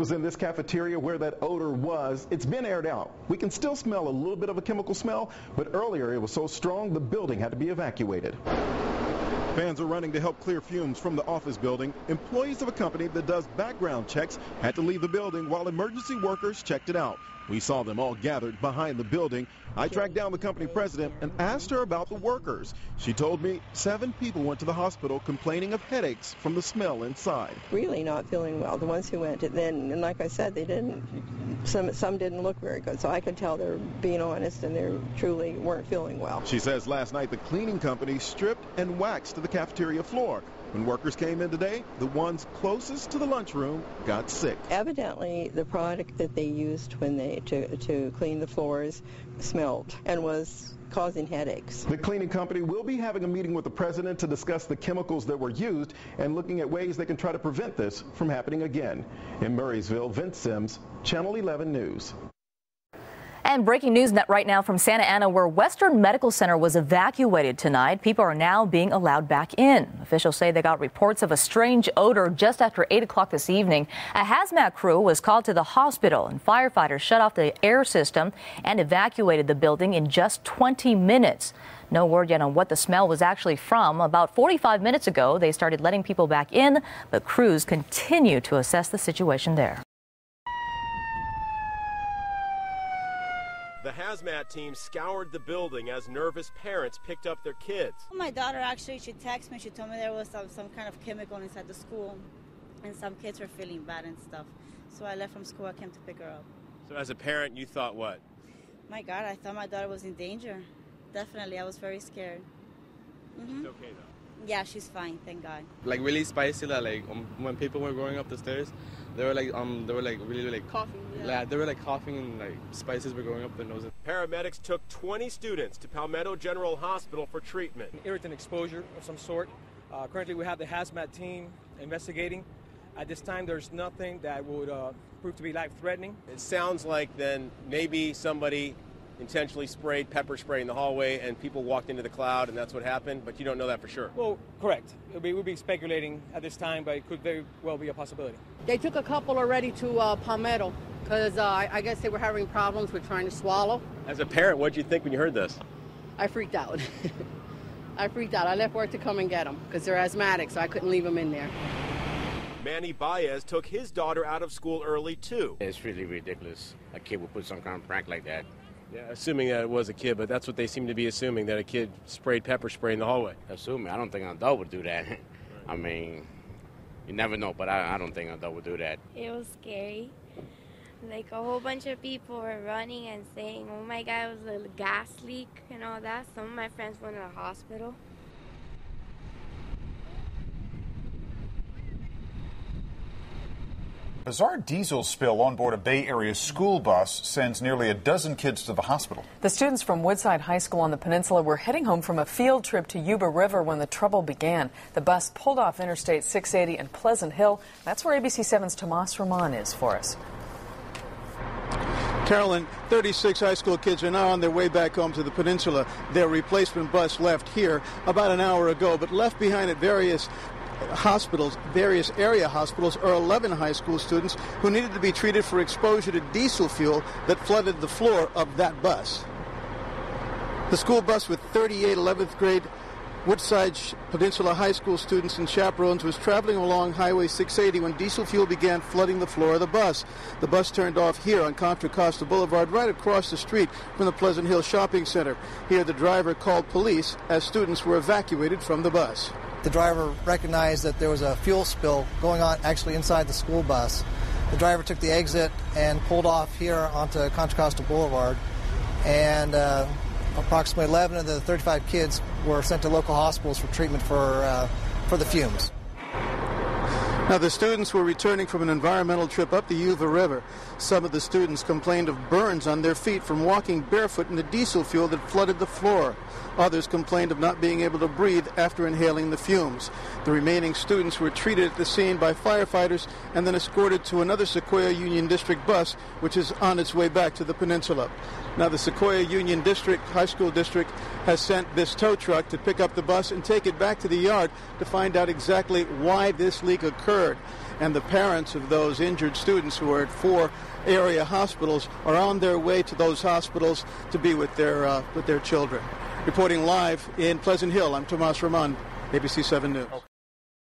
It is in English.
was in this cafeteria where that odor was. It's been aired out. We can still smell a little bit of a chemical smell, but earlier it was so strong the building had to be evacuated. Fans are running to help clear fumes from the office building. Employees of a company that does background checks had to leave the building while emergency workers checked it out. We saw them all gathered behind the building. I tracked down the company president and asked her about the workers. She told me 7 people went to the hospital complaining of headaches from the smell inside. Really not feeling well, the ones who went. And like I said, they didn't. Some didn't look very good, so I could tell they're being honest and they truly weren't feeling well. She says last night the cleaning company stripped and waxed the cafeteria floor. When workers came in today, the ones closest to the lunchroom got sick. Evidently, the product that they used when they to clean the floors smelled and was causing headaches. The cleaning company will be having a meeting with the president to discuss the chemicals that were used and looking at ways they can try to prevent this from happening again. In Murraysville, Vince Sims, Channel 11 News. And breaking news right now from Santa Ana, where Western Medical Center was evacuated tonight. People are now being allowed back in. Officials say they got reports of a strange odor just after 8 o'clock this evening. A hazmat crew was called to the hospital, and firefighters shut off the air system and evacuated the building in just 20 minutes. No word yet on what the smell was actually from. About 45 minutes ago, they started letting people back in, but crews continue to assess the situation there. The hazmat team scoured the building as nervous parents picked up their kids. My daughter actually, she texted me, she told me there was some kind of chemical inside the school and some kids were feeling bad and stuff. So I left from school, I came to pick her up. So as a parent, you thought what? My God, I thought my daughter was in danger. Definitely, I was very scared. She's okay though? Yeah, she's fine, thank God. Like really spicy, when people were going up the stairs, they were like really coughing. Yeah, they were like coughing and like spices were going up their nose. Paramedics took 20 students to Palmetto General Hospital for treatment. Irritant exposure of some sort. Currently, we have the hazmat team investigating. At this time, there's nothing that would prove to be life-threatening. It sounds like then maybe somebody intentionally sprayed pepper spray in the hallway and people walked into the cloud and that's what happened, but you don't know that for sure. Well, correct. We'll be speculating at this time, but it could very well be a possibility. They took a couple already to Palmetto because I guess they were having problems with trying to swallow. As a parent, what did you think when you heard this? I freaked out. I freaked out. I left work to come and get them because they're asthmatic, so I couldn't leave them in there. Manny Baez took his daughter out of school early, too. It's really ridiculous. A kid would put some kind of prank like that. Yeah, assuming that it was a kid, but that's what they seem to be assuming, that a kid sprayed pepper spray in the hallway. Assuming. I don't think an adult would do that. I mean, you never know, but I don't think an adult would do that. It was scary. Like a whole bunch of people were running and saying, oh my God, it was a gas leak and all that. Some of my friends went to the hospital. Bizarre diesel spill on board a Bay Area school bus sends nearly a dozen kids to the hospital. The students from Woodside High School on the peninsula were heading home from a field trip to Yuba River when the trouble began. The bus pulled off Interstate 680 in Pleasant Hill. That's where ABC 7's Tomas Roman is for us. Carolyn, 36 high school kids are now on their way back home to the peninsula. Their replacement bus left here about an hour ago, but left behind at various area hospitals, are 11 high school students who needed to be treated for exposure to diesel fuel that flooded the floor of that bus. The school bus with 38 11th grade Woodside Peninsula High School students and chaperones was traveling along Highway 680 when diesel fuel began flooding the floor of the bus. The bus turned off here on Contra Costa Boulevard, right across the street from the Pleasant Hill Shopping Center. Here, the driver called police as students were evacuated from the bus. The driver recognized that there was a fuel spill going on actually inside the school bus. The driver took the exit and pulled off here onto Contra Costa Boulevard, and approximately 11 of the 35 kids were sent to local hospitals for treatment for the fumes. Now, the students were returning from an environmental trip up the Yuba River. Some of the students complained of burns on their feet from walking barefoot in the diesel fuel that flooded the floor. Others complained of not being able to breathe after inhaling the fumes. The remaining students were treated at the scene by firefighters and then escorted to another Sequoia Union District bus, which is on its way back to the peninsula. Now, the Sequoia Union District High School District has sent this tow truck to pick up the bus and take it back to the yard to find out exactly why this leak occurred. occurred. And the parents of those injured students who are at 4 area hospitals are on their way to those hospitals to be with their children. Reporting live in Pleasant Hill, I'm Tomas Roman, ABC 7 News.